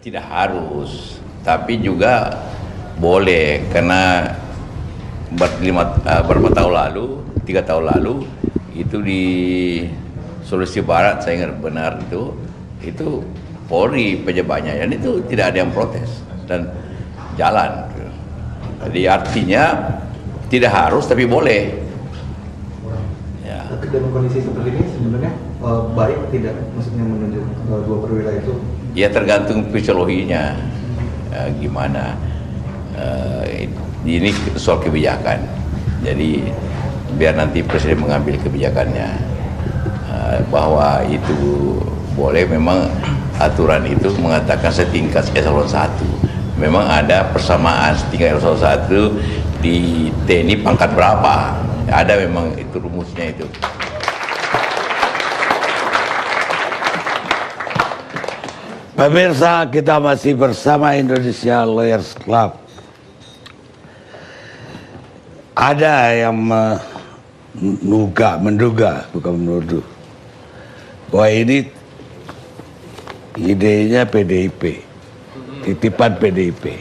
Tidak harus, tapi juga boleh karena beberapa tahun lalu, 3 tahun lalu itu di Sulawesi Barat saya ingat benar itu Polri pejabatnya dan itu tidak ada yang protes dan jalan. Jadi artinya tidak harus tapi boleh. Ya. Dalam kondisi seperti ini sebenarnya baik tidak, maksudnya menunjuk dua perwira itu? Ya tergantung fisiologinya gimana. Ini soal kebijakan. Jadi biar nanti presiden mengambil kebijakannya bahwa itu boleh. Memang aturan itu mengatakan setingkat eselon 1. Memang ada persamaan setingkat eselon 1 di TNI pangkat berapa. Ada memang itu rumusnya itu. Pemirsa, kita masih bersama Indonesia Lawyers Club. Ada yang menduga, bukan menuduh, bahwa ini idenya PDIP, titipan PDIP,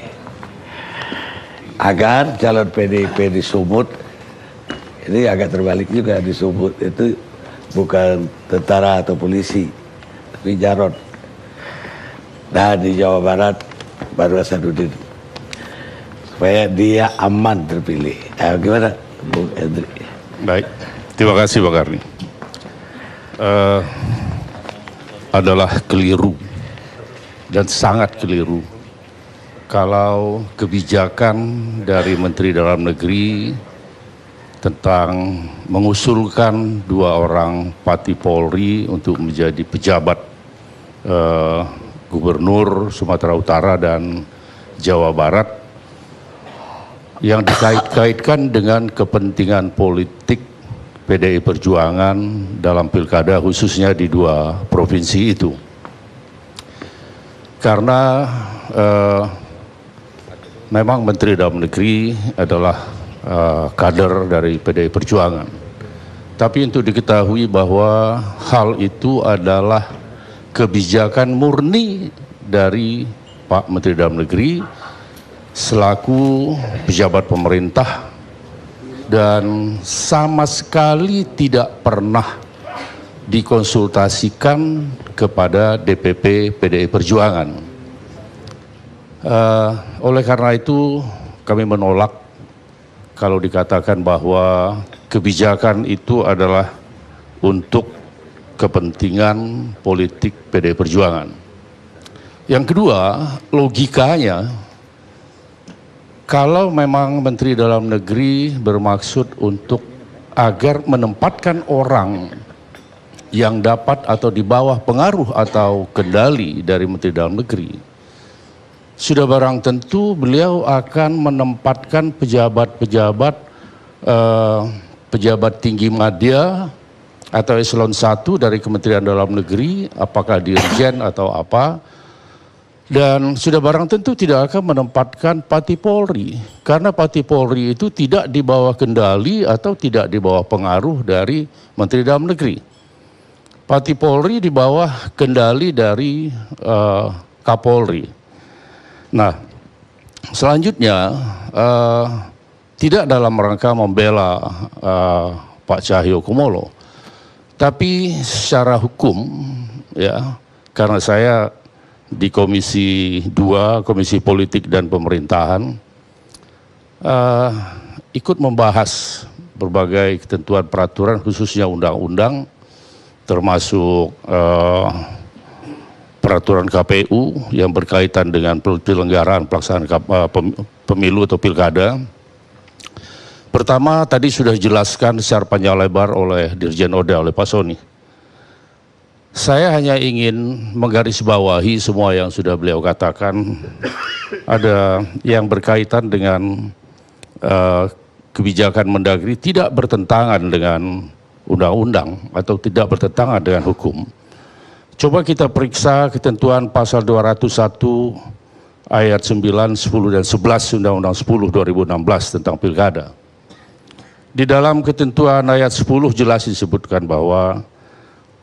agar calon PDIP di Sumut, ini agak terbalik juga, di Sumut itu bukan tentara atau polisi, tapi Jarod. Dan di Jawa Barat Baru Asaduddin, supaya dia aman terpilih. Gimana, Bung Hendri? Baik, terima kasih Pak Karni. Adalah keliru dan sangat keliru kalau kebijakan dari Menteri Dalam Negeri tentang mengusulkan 2 orang Pati Polri untuk menjadi pejabat Gubernur Sumatera Utara dan Jawa Barat yang dikait-kaitkan dengan kepentingan politik PDI Perjuangan dalam pilkada, khususnya di 2 provinsi itu. Karena memang Menteri Dalam Negeri adalah kader dari PDI Perjuangan. Tapi untuk diketahui bahwa hal itu adalah kebijakan murni dari Pak Menteri Dalam Negeri selaku pejabat pemerintah dan sama sekali tidak pernah dikonsultasikan kepada DPP PDI Perjuangan. Oleh karena itu kami menolak kalau dikatakan bahwa kebijakan itu adalah untuk kepentingan politik PDI Perjuangan. Yang kedua, logikanya, kalau memang Menteri Dalam Negeri bermaksud untuk agar menempatkan orang yang dapat atau di bawah pengaruh atau kendali dari Menteri Dalam Negeri, sudah barang tentu beliau akan menempatkan pejabat-pejabat pejabat tinggi media atau eselon 1 dari Kementerian Dalam Negeri, apakah dirjen atau apa, dan sudah barang tentu tidak akan menempatkan Pati Polri, karena Pati Polri itu tidak di bawah kendali atau tidak di bawah pengaruh dari Menteri Dalam Negeri. Pati Polri di bawah kendali dari Kapolri. Nah, selanjutnya tidak dalam rangka membela Pak Cahyokumolo, tapi secara hukum, ya, karena saya di Komisi 2, Komisi Politik dan Pemerintahan, ikut membahas berbagai ketentuan peraturan, khususnya undang-undang, termasuk peraturan KPU yang berkaitan dengan penyelenggaraan pelaksanaan pemilu atau pilkada. Pertama, tadi sudah dijelaskan secara panjang lebar oleh Dirjen Oda, oleh Pak Soni. Saya hanya ingin menggarisbawahi semua yang sudah beliau katakan. Ada yang berkaitan dengan kebijakan Mendagri tidak bertentangan dengan undang-undang atau tidak bertentangan dengan hukum. Coba kita periksa ketentuan pasal 201 ayat 9, 10, dan 11 Undang-Undang 10 2016 tentang pilkada. Di dalam ketentuan ayat 10 jelas disebutkan bahwa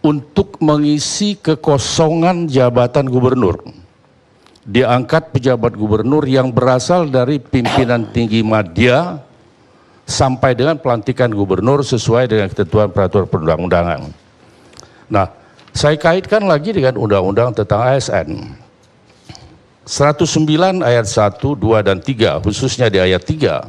untuk mengisi kekosongan jabatan gubernur diangkat pejabat gubernur yang berasal dari pimpinan tinggi madya sampai dengan pelantikan gubernur sesuai dengan ketentuan peraturan perundang-undangan. Nah, saya kaitkan lagi dengan undang-undang tentang ASN. 109 ayat 1, 2, dan 3, khususnya di ayat 3,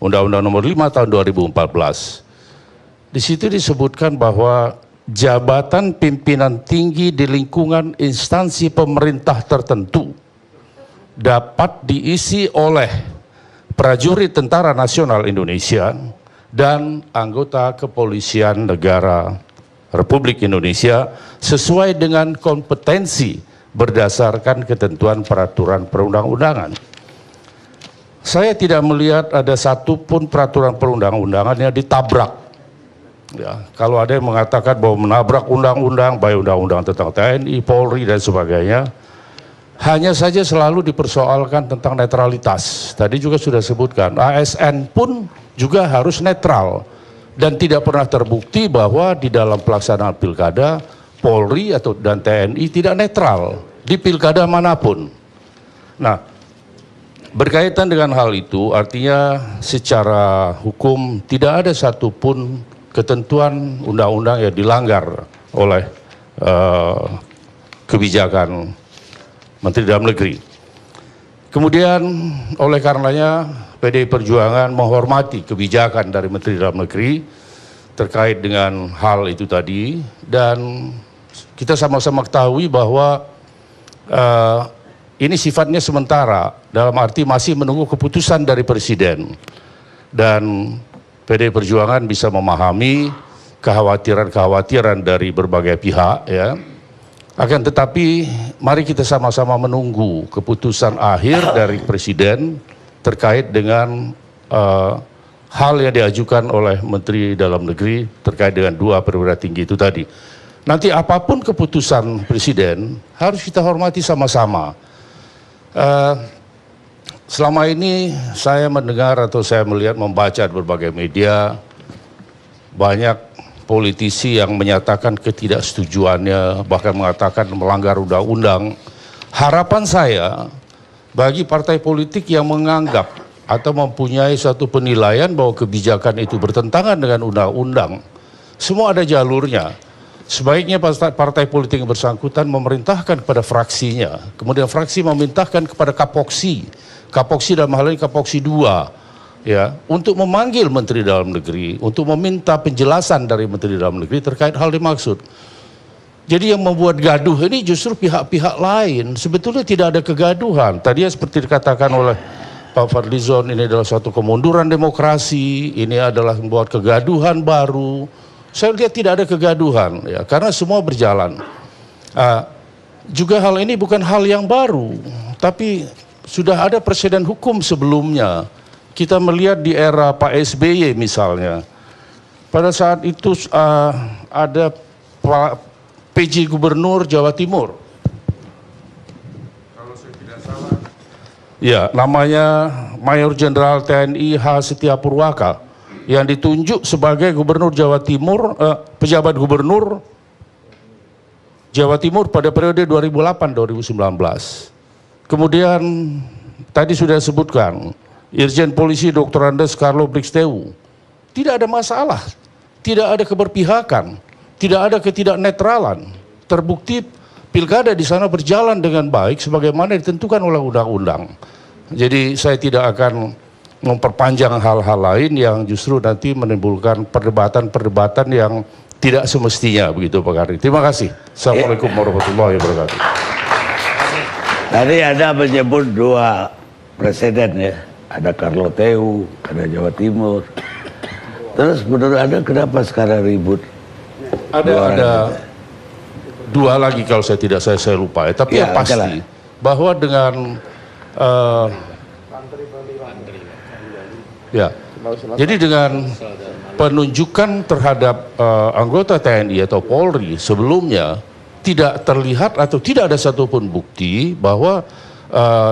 Undang-Undang Nomor 5 Tahun 2014. Di situ disebutkan bahwa jabatan pimpinan tinggi di lingkungan instansi pemerintah tertentu dapat diisi oleh prajurit Tentara Nasional Indonesia dan anggota Kepolisian Negara Republik Indonesia sesuai dengan kompetensi berdasarkan ketentuan peraturan perundang-undangan. Saya tidak melihat ada satupun peraturan perundang-undangan yang ditabrak. Ya, kalau ada yang mengatakan bahwa menabrak undang-undang, baik undang-undang tentang TNI, Polri, dan sebagainya, hanya saja selalu dipersoalkan tentang netralitas. Tadi juga sudah sebutkan, ASN pun juga harus netral. Dan tidak pernah terbukti bahwa di dalam pelaksanaan pilkada, Polri dan TNI tidak netral di pilkada manapun. Nah, berkaitan dengan hal itu, artinya secara hukum tidak ada satupun ketentuan undang-undang yang dilanggar oleh kebijakan Menteri Dalam Negeri. Kemudian oleh karenanya PDI Perjuangan menghormati kebijakan dari Menteri Dalam Negeri terkait dengan hal itu tadi, dan kita sama-sama ketahui bahwa ini sifatnya sementara, dalam arti masih menunggu keputusan dari Presiden, dan PDI Perjuangan bisa memahami kekhawatiran-kekhawatiran dari berbagai pihak, ya. Akan tetapi mari kita sama-sama menunggu keputusan akhir dari Presiden terkait dengan hal yang diajukan oleh Menteri Dalam Negeri terkait dengan 2 perwira tinggi itu tadi. Nanti apapun keputusan Presiden harus kita hormati sama-sama. Selama ini saya mendengar atau saya melihat, membaca di berbagai media, banyak politisi yang menyatakan ketidaksetujuannya, bahkan mengatakan melanggar undang-undang. Harapan saya bagi partai politik yang menganggap atau mempunyai suatu penilaian bahwa kebijakan itu bertentangan dengan undang-undang, semua ada jalurnya. Sebaiknya partai politik yang bersangkutan memerintahkan kepada fraksinya, kemudian fraksi memerintahkan kepada Kapoksi dalam hal ini Kapoksi 2, ya, untuk memanggil Menteri Dalam Negeri, untuk meminta penjelasan dari Menteri Dalam Negeri terkait hal dimaksud. Jadi yang membuat gaduh ini justru pihak-pihak lain. Sebetulnya tidak ada kegaduhan. Tadi seperti dikatakan oleh Pak Fadlizon, ini adalah suatu kemunduran demokrasi, ini adalah membuat kegaduhan baru. Saya lihat tidak ada kegaduhan, ya, karena semua berjalan. Juga hal ini bukan hal yang baru, tapi sudah ada presiden hukum sebelumnya. Kita melihat di era Pak SBY misalnya, pada saat itu ada Pak PJ Gubernur Jawa Timur, kalau saya tidak salah, ya, namanya Mayor Jenderal TNI H. Setia Purwaka, yang ditunjuk sebagai Gubernur Jawa Timur, pejabat Gubernur Jawa Timur pada periode 2008-2019. Kemudian tadi sudah disebutkan, Irjen Polisi Dr. Andes Carlo Brixteu, tidak ada masalah, tidak ada keberpihakan, tidak ada ketidaknetralan. Terbukti pilkada di sana berjalan dengan baik sebagaimana ditentukan oleh undang-undang. Jadi saya tidak akan memperpanjang hal-hal lain yang justru nanti menimbulkan perdebatan-perdebatan yang tidak semestinya, begitu Pak Karim. Terima kasih. Assalamualaikum warahmatullahi wabarakatuh. Tadi ada menyebut 2 presiden, ya. Ada Carlo Teu, ada Jawa Timur. Terus menurut Anda kenapa sekarang ribut? Ada 2 lagi kalau saya tidak saya lupa, ya. Tapi ya, yang pasti bahwa dengan ya, jadi dengan penunjukan terhadap anggota TNI atau Polri sebelumnya tidak terlihat atau tidak ada satupun bukti bahwa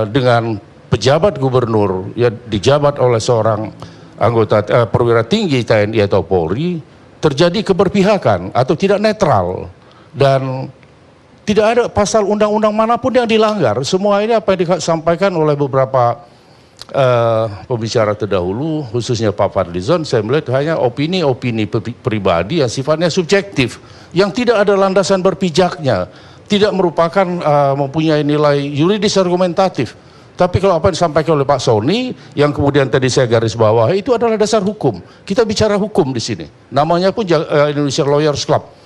dengan pejabat gubernur yang dijabat oleh seorang anggota perwira tinggi TNI atau Polri terjadi keberpihakan atau tidak netral, dan Tidak ada pasal undang-undang manapun yang dilanggar. Semua ini apa yang disampaikan oleh beberapa pembicara terdahulu, khususnya Pak Fadlizon, saya melihat hanya opini-opini pribadi yang sifatnya subjektif, yang tidak ada landasan berpijaknya, tidak merupakan mempunyai nilai yuridis argumentatif. Tapi kalau apa yang disampaikan oleh Pak Sony, yang kemudian tadi saya garis bawahi, itu adalah dasar hukum. Kita bicara hukum di sini. Namanya pun Indonesia Lawyers Club.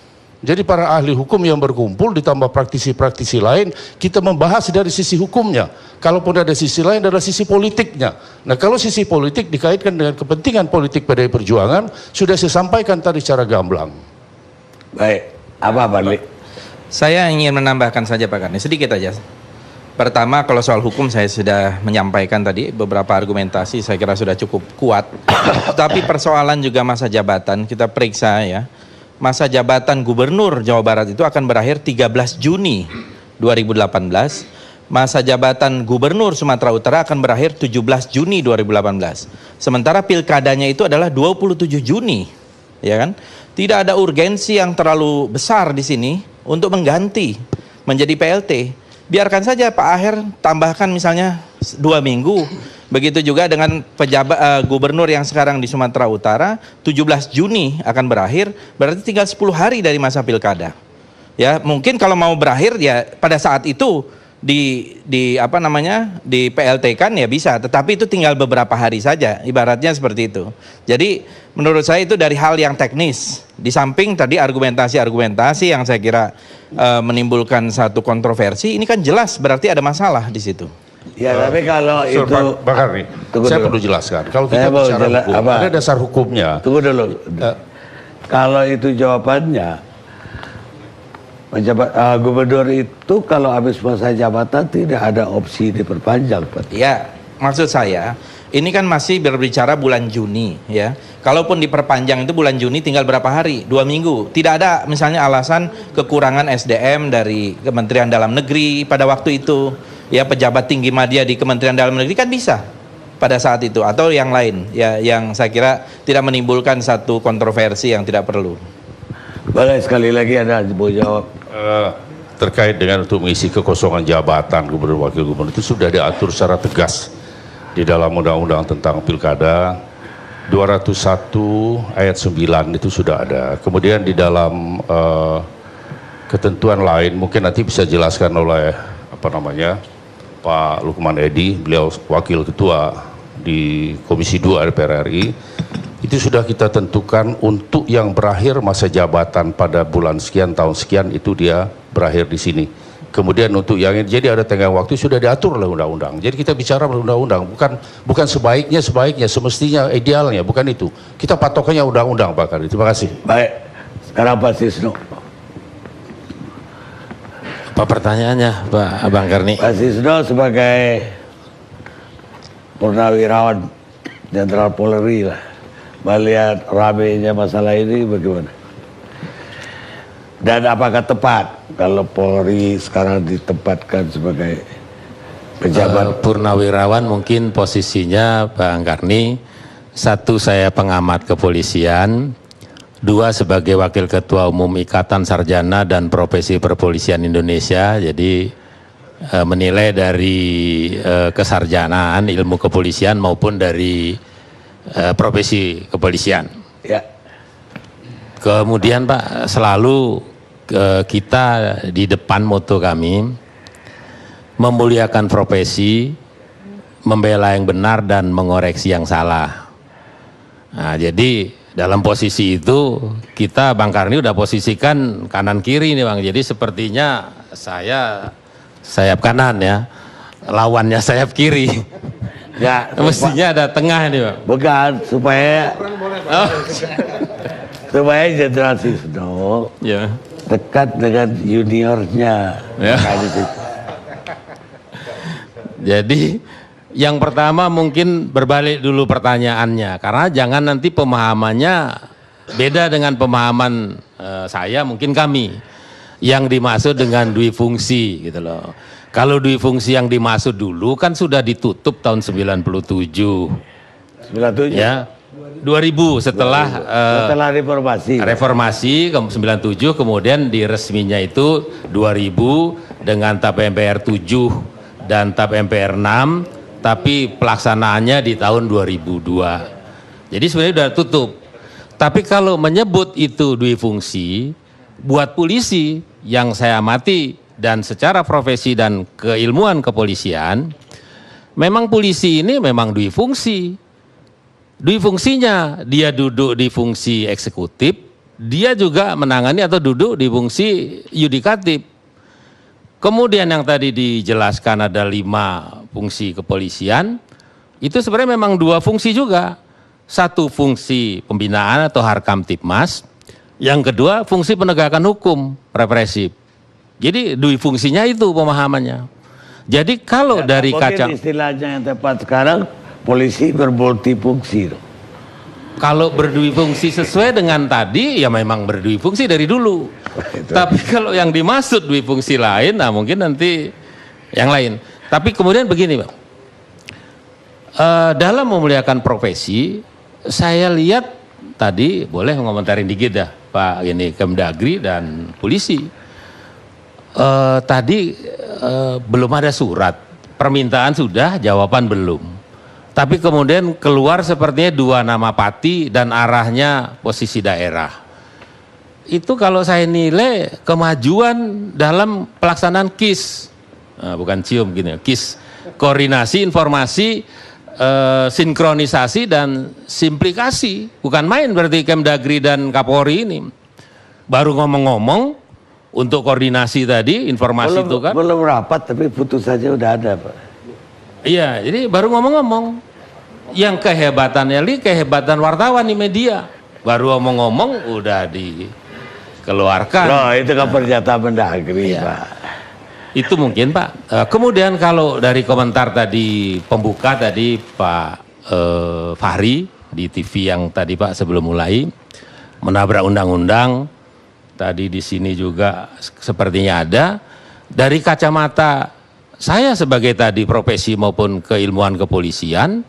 Jadi para ahli hukum yang berkumpul ditambah praktisi-praktisi lain, kita membahas dari sisi hukumnya. Kalaupun ada sisi lain adalah sisi politiknya. Nah kalau sisi politik dikaitkan dengan kepentingan politik PDI Perjuangan, sudah saya sampaikan tadi secara gamblang. Baik, apa Pak Li? Saya ingin menambahkan saja Pak Karni, sedikit aja. Pertama, kalau soal hukum saya sudah menyampaikan tadi beberapa argumentasi, saya kira sudah cukup kuat. Tapi persoalan juga masa jabatan, kita periksa ya. Masa jabatan Gubernur Jawa Barat itu akan berakhir 13 Juni 2018. Masa jabatan Gubernur Sumatera Utara akan berakhir 17 Juni 2018. Sementara pilkadanya itu adalah 27 Juni, ya kan? Tidak ada urgensi yang terlalu besar di sini untuk mengganti menjadi PLT. Biarkan saja Pak Aher tambahkan misalnya 2 minggu. Begitu juga dengan pejabat gubernur yang sekarang di Sumatera Utara, 17 Juni akan berakhir, berarti tinggal 10 hari dari masa pilkada. Ya, mungkin kalau mau berakhir ya pada saat itu di PLT kan ya bisa, tetapi itu tinggal beberapa hari saja, ibaratnya seperti itu. Jadi menurut saya itu dari hal yang teknis. Di samping tadi argumentasi yang saya kira menimbulkan satu kontroversi, ini kan jelas berarti ada masalah di situ. Ya tapi kalau itu Pak Karni, saya perlu jelaskan. Kalau kita bicara hukum, ada dasar hukumnya. Tunggu dulu. Kalau itu jawabannya, gubernur itu kalau habis masa jabatan tidak ada opsi diperpanjang, Pak. Ya, maksud saya ini kan masih berbicara bulan Juni ya. Kalaupun diperpanjang itu bulan Juni tinggal berapa hari? 2 minggu. Tidak ada misalnya alasan kekurangan SDM dari Kementerian Dalam Negeri pada waktu itu. Ya, pejabat tinggi media di Kementerian Dalam Negeri kan bisa pada saat itu, atau yang lain ya, yang saya kira tidak menimbulkan satu kontroversi yang tidak perlu. Boleh sekali lagi Anda mau jawab. Terkait dengan untuk mengisi kekosongan jabatan gubernur wakil gubernur itu sudah diatur secara tegas di dalam undang-undang tentang pilkada 201 ayat 9 itu sudah ada. Kemudian di dalam ketentuan lain mungkin nanti bisa jelaskan oleh Pak Lukman Edi, beliau wakil ketua di Komisi 2 DPR RI. Itu sudah kita tentukan untuk yang berakhir masa jabatan pada bulan sekian tahun sekian itu dia berakhir di sini. Kemudian untuk yang ini, jadi ada tenggang waktu sudah diatur oleh undang-undang. Jadi kita bicara undang-undang, bukan sebaiknya, semestinya, idealnya, bukan itu. Kita patokannya undang-undang, Pak Karni. Terima kasih. Baik, sekarang Pak Sisno. Apa pertanyaannya, Pak Abang Karni? Pak Sisno sebagai purnawirawan Jenderal Polri lah, melihat ramainya masalah ini bagaimana? Dan apakah tepat kalau Polri sekarang ditempatkan sebagai pejabat? Purnawirawan mungkin posisinya Bang Karni, satu saya pengamat kepolisian, dua sebagai Wakil Ketua Umum Ikatan Sarjana dan Profesi Perpolisian Indonesia, jadi menilai dari kesarjanaan ilmu kepolisian maupun dari profesi kepolisian. Ya. Kemudian Pak, selalu kita di depan moto kami, memuliakan profesi, membela yang benar dan mengoreksi yang salah. Nah, jadi dalam posisi itu kita Bang Karni udah posisikan kanan kiri nih Bang. Jadi sepertinya saya sayap kanan ya, lawannya sayap kiri. Ya, mestinya ada tengah nih Bang. Bukan, supaya supaya Jenderal Sisno Ya. dekat dengan juniornya. Ya. Jadi yang pertama mungkin berbalik dulu pertanyaannya, karena jangan nanti pemahamannya beda dengan pemahaman saya, mungkin kami. Yang dimaksud dengan dui fungsi gitu loh. Kalau dui fungsi yang dimaksud dulu kan sudah ditutup tahun 97. 97. Ya, 2000 setelah setelah reformasi. reformasi 97, kemudian di resminya itu 2000 dengan TAP MPR 7 dan TAP MPR 6, tapi pelaksanaannya di tahun 2002. Jadi sebenarnya sudah tutup. Tapi kalau menyebut itu duifungsi, buat polisi yang saya amati dan secara profesi dan keilmuan kepolisian, memang polisi ini memang duifungsi. Duifungsinya, dia duduk di fungsi eksekutif, dia juga menangani atau duduk di fungsi yudikatif. Kemudian yang tadi dijelaskan ada 5 fungsi kepolisian, itu sebenarnya memang 2 fungsi juga. Satu fungsi pembinaan atau Harkamtipmas, yang kedua fungsi penegakan hukum represif. Jadi duifungsinya itu pemahamannya. Jadi kalau dari kaca, istilahnya yang tepat sekarang, polisi bermultifungsi. kalau berduifungsi sesuai dengan tadi, ya memang berduifungsi dari dulu. Tapi kalau yang dimaksud duifungsi lain, nah mungkin nanti yang lain. Tapi kemudian begini, Bang. Dalam memuliakan profesi, saya lihat tadi, boleh ngomentarin dikit dah, Pak ini Kemdagri dan polisi. Tadi belum ada surat, permintaan sudah, jawaban belum. Tapi kemudian keluar sepertinya 2 nama pati dan arahnya posisi daerah. Itu kalau saya nilai kemajuan dalam pelaksanaan KIS, bukan cium gini, KIS, koordinasi informasi, sinkronisasi dan simplikasi. Bukan main berarti Kemdagri dan Kapolri ini. Baru ngomong-ngomong untuk koordinasi tadi, informasi itu kan. Belum rapat tapi putusannya udah ada, Pak. Iya, jadi baru ngomong-ngomong. Yang kehebatannya kehebatan wartawan di media. Baru ngomong-ngomong udah dikeluarkan. Loh, itu kan pernyataan Mendagri, Iya. Pak. Itu mungkin, Pak. Kemudian kalau dari komentar tadi pembuka tadi Pak Fahri di TV yang tadi Pak sebelum mulai menabrak undang-undang, tadi di sini juga sepertinya ada. Dari kacamata saya sebagai tadi profesi maupun keilmuan kepolisian,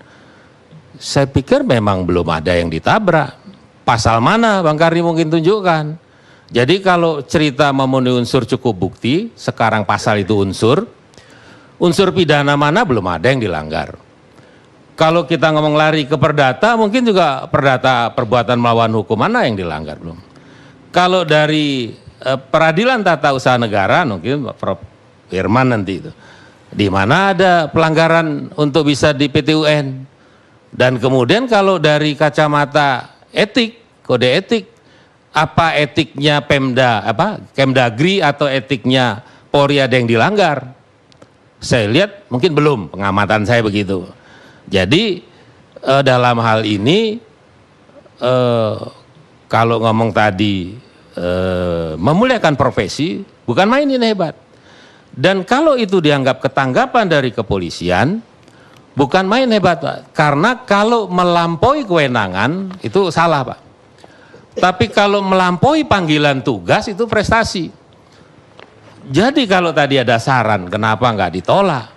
saya pikir memang belum ada yang ditabrak. Pasal mana Bang Karni mungkin tunjukkan. Jadi kalau cerita memenuhi unsur cukup bukti, sekarang pasal itu unsur pidana mana belum ada yang dilanggar. Kalau kita ngomong lari ke perdata, mungkin juga perdata perbuatan melawan hukum mana yang dilanggar belum. Kalau dari peradilan tata usaha negara, mungkin Prof. Firman nanti itu, di mana ada pelanggaran untuk bisa di PT-UN. Dan kemudian kalau dari kacamata etik, kode etik, apa etiknya Kemdagri atau etiknya Polri ada yang dilanggar? Saya lihat mungkin belum, pengamatan saya begitu. Jadi dalam hal ini kalau ngomong tadi memuliakan profesi, bukan main ini hebat. Dan kalau itu dianggap ketanggapan dari kepolisian, bukan main hebat, Pak. Karena kalau melampaui kewenangan itu salah, Pak. Tapi kalau melampaui panggilan tugas itu prestasi. Jadi kalau tadi ada saran kenapa nggak ditolak,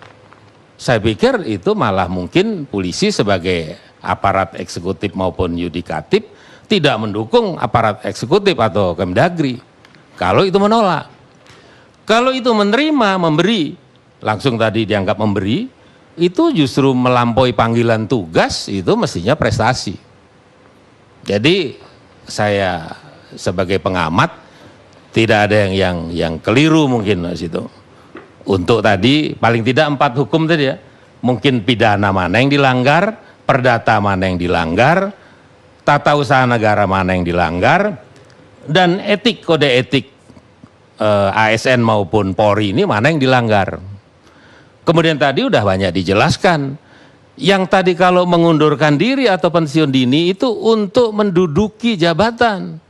saya pikir itu malah mungkin polisi sebagai aparat eksekutif maupun yudikatif tidak mendukung aparat eksekutif atau Kemdagri. Kalau itu menolak. Kalau itu menerima, memberi, langsung tadi dianggap memberi, itu justru melampaui panggilan tugas, itu mestinya prestasi. Jadi saya sebagai pengamat tidak ada yang keliru mungkin di situ. Untuk tadi paling tidak 4 hukum tadi ya. Mungkin pidana mana yang dilanggar, perdata mana yang dilanggar, tata usaha negara mana yang dilanggar, dan etik, kode etik ASN maupun Polri ini mana yang dilanggar. Kemudian tadi udah banyak dijelaskan. Yang tadi kalau mengundurkan diri atau pensiun dini itu untuk menduduki jabatan.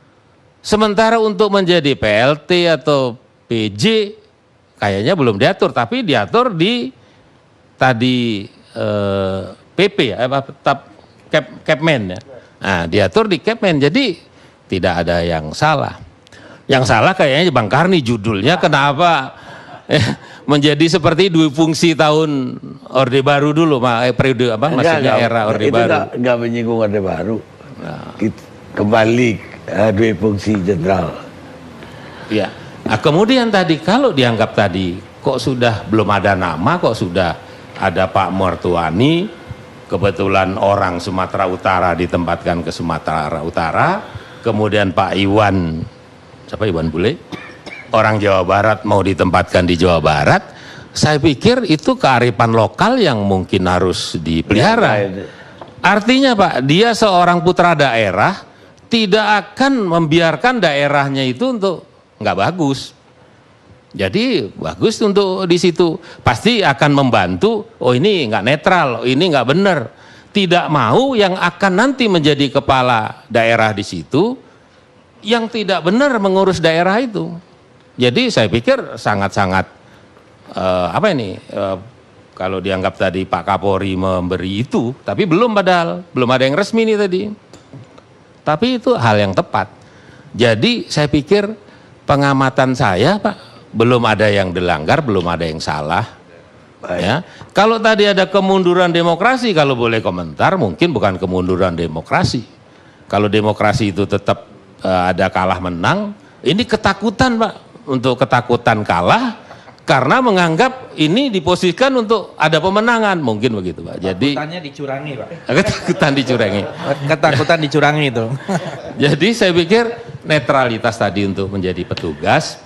Sementara untuk menjadi PLT atau PJ kayaknya belum diatur, tapi diatur di tadi PP ya, Kepmen ya. Nah, diatur di Kepmen, jadi tidak ada yang salah. Yang salah kayaknya Bang Karni, judulnya kenapa menjadi seperti dua fungsi tahun Orde Baru dulu, periode apa? Maksudnya era Orde Baru. Enggak menyinggung Orde Baru. Kembali dua fungsi jenderal. Ya. Nah, kemudian tadi kalau dianggap tadi kok sudah belum ada nama, kok sudah ada Pak Mortuani, kebetulan orang Sumatera Utara ditempatkan ke Sumatera Utara, kemudian Pak Iwan, siapa Iwan Bule? Orang Jawa Barat mau ditempatkan di Jawa Barat, saya pikir itu kearifan lokal yang mungkin harus dipelihara. Artinya Pak, dia seorang putra daerah tidak akan membiarkan daerahnya itu untuk nggak bagus. Jadi bagus untuk di situ, pasti akan membantu. Oh ini nggak netral, oh, ini nggak benar. Tidak mau yang akan nanti menjadi kepala daerah di situ yang tidak benar mengurus daerah itu. Jadi saya pikir sangat-sangat kalau dianggap tadi Pak Kapolri memberi itu, tapi belum padahal, belum ada yang resmi nih tadi. Tapi itu hal yang tepat. Jadi saya pikir pengamatan saya Pak, belum ada yang dilanggar, belum ada yang salah. Ya. Kalau tadi ada kemunduran demokrasi, kalau boleh komentar, mungkin bukan kemunduran demokrasi. Kalau demokrasi itu tetap ada kalah menang, ini ketakutan Pak. Untuk ketakutan kalah karena menganggap ini diposisikan untuk ada pemenangan, mungkin begitu Pak. Jadi ketakutannya dicurangi Pak. Ketakutan dicurangi. Ketakutan dicurangi itu. Jadi saya pikir netralitas tadi untuk menjadi petugas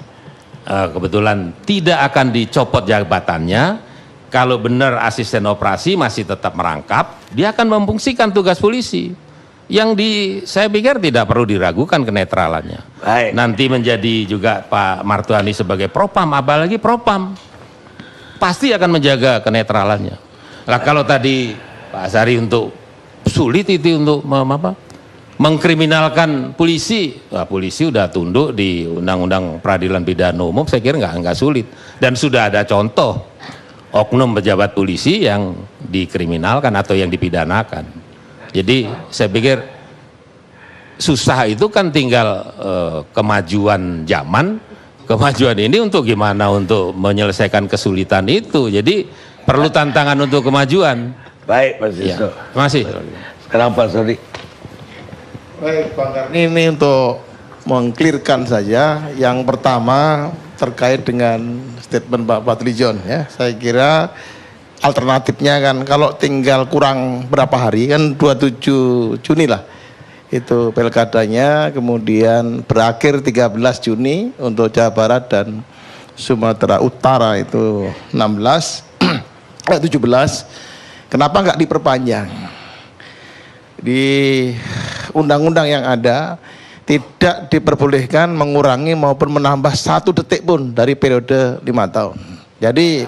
kebetulan tidak akan dicopot jabatannya. Kalau benar asisten operasi masih tetap merangkap, dia akan memfungsikan tugas polisi. Saya pikir tidak perlu diragukan kenetralannya. Baik. Nanti menjadi juga Pak Martuani sebagai propam, apalagi propam pasti akan menjaga kenetralannya. Nah, kalau tadi Pak Asari untuk sulit itu untuk mengkriminalkan polisi, polisi udah tunduk di Undang-Undang Peradilan Pidana Umum, saya kira nggak sulit. Dan sudah ada contoh oknum pejabat polisi yang dikriminalkan atau yang dipidanakan. Jadi saya pikir susah itu kan tinggal kemajuan zaman, kemajuan ini untuk gimana untuk menyelesaikan kesulitan itu. Jadi perlu tantangan untuk kemajuan. Baik Pak Sisto. Terima kasih. Sekarang Pak Sodi. Baik Bang Karni, ini untuk mengklirkan saja. Yang pertama terkait dengan statement Pak Fadlijon ya. Saya kira alternatifnya kan kalau tinggal kurang berapa hari kan 27 Juni lah itu pilkadanya, kemudian berakhir 13 Juni untuk Jawa Barat dan Sumatera Utara itu 17. Kenapa nggak diperpanjang? Di undang-undang yang ada tidak diperbolehkan mengurangi maupun menambah 1 detik pun dari periode 5 tahun. Jadi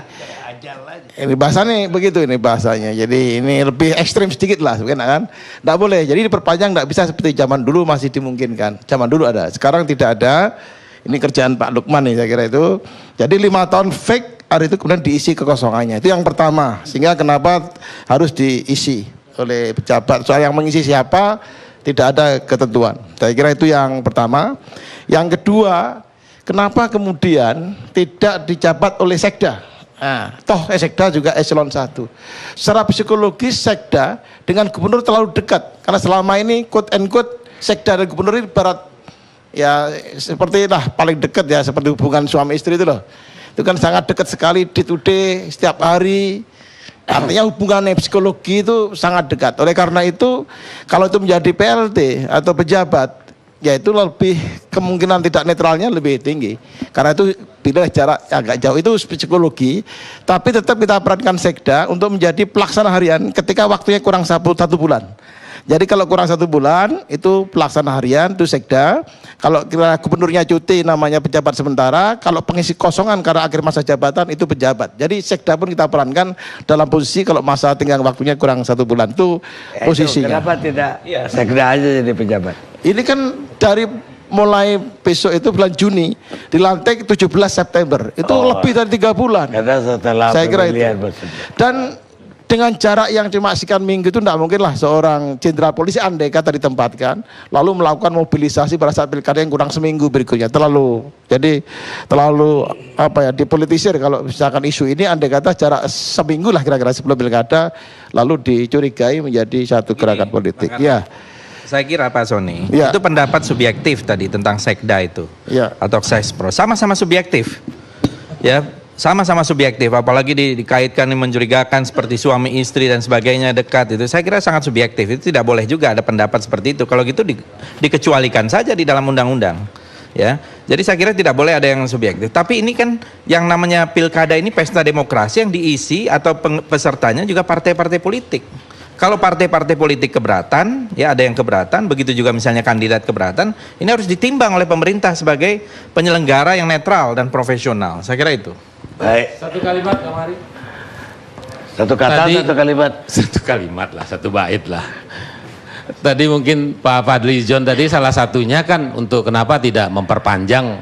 ini bahasanya begitu, ini bahasanya. Jadi ini lebih ekstrim sedikit lah, kan? Tidak boleh. Jadi diperpanjang tidak bisa seperti zaman dulu masih dimungkinkan. Zaman dulu ada, sekarang tidak ada. Ini kerjaan Pak Lukman nih saya kira itu. Jadi 5 tahun fake, hari itu kemudian diisi kekosongannya. Itu yang pertama. Sehingga kenapa harus diisi oleh pejabat? Soal yang mengisi siapa tidak ada ketentuan. Saya kira itu yang pertama. Yang kedua, kenapa kemudian tidak dijabat oleh sekda? Nah, toh sekda juga eselon 1. Secara psikologis sekda dengan gubernur terlalu dekat karena selama ini quote and quote sekda dan gubernur ini barat ya seperti lah paling dekat ya, seperti hubungan suami istri itu loh. Itu kan sangat dekat sekali, day to day, setiap hari. Artinya hubungannya psikologi itu sangat dekat. Oleh karena itu kalau itu menjadi PLT atau pejabat, yaitu lebih kemungkinan tidak netralnya lebih tinggi. Karena itu bila jarak agak jauh itu psikologi, tapi tetap kita perankan sekda untuk menjadi pelaksana harian ketika waktunya kurang 1 bulan. Jadi kalau kurang 1 bulan itu pelaksana harian itu sekda. Kalau kira gubernurnya cuti namanya pejabat sementara. Kalau pengisi kosongan karena akhir masa jabatan itu pejabat. Jadi sekda pun kita perankan dalam posisi kalau masa tinggal waktunya kurang 1 bulan itu posisinya. Kenapa tidak sekda aja jadi pejabat? Ini kan dari mulai besok itu bulan Juni dilantik 17 September itu lebih dari 3 bulan. Karena setelah saya kira itu. pemilihan maksudnya. Dan dengan jarak yang cuma sekian minggu itu tidak mungkinlah seorang jenderal polisi andai kata ditempatkan lalu melakukan mobilisasi pada saat pilkada yang kurang seminggu berikutnya, terlalu apa ya, dipolitisir kalau misalkan isu ini andai kata jarak seminggu lah kira-kira sebelum pilkada lalu dicurigai menjadi satu gerakan politik. Ya. Saya kira Pak Soni, Ya. itu pendapat subjektif tadi tentang sekda itu, Ya. atau sespro, sama-sama subjektif, ya, sama-sama subjektif. Apalagi dikaitkan mencurigakan seperti suami istri dan sebagainya dekat itu, saya kira sangat subjektif. Itu tidak boleh juga ada pendapat seperti itu. Kalau gitu dikecualikan saja di dalam undang-undang, ya. Jadi saya kira tidak boleh ada yang subjektif. Tapi ini kan yang namanya pilkada ini pesta demokrasi yang diisi atau pesertanya juga partai-partai politik. Kalau partai-partai politik keberatan, ya ada yang keberatan, begitu juga misalnya kandidat keberatan, ini harus ditimbang oleh pemerintah sebagai penyelenggara yang netral dan profesional. Saya kira itu. Baik. Satu kalimat kemarin. Satu kata, satu kalimat. Satu kalimat lah, satu bait lah. Tadi mungkin Pak Fadlizon tadi salah satunya kan untuk kenapa tidak memperpanjang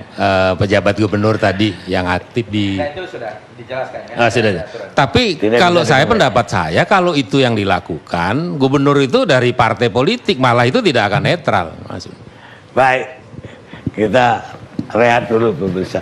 pejabat gubernur tadi yang aktif di. Itu sudah dijelaskan kan? Sudah. Tapi Tidak kalau bisa pendapat saya kalau itu yang dilakukan, gubernur itu dari partai politik malah itu tidak akan netral, Mas. Baik, kita rehat dulu pemirsa.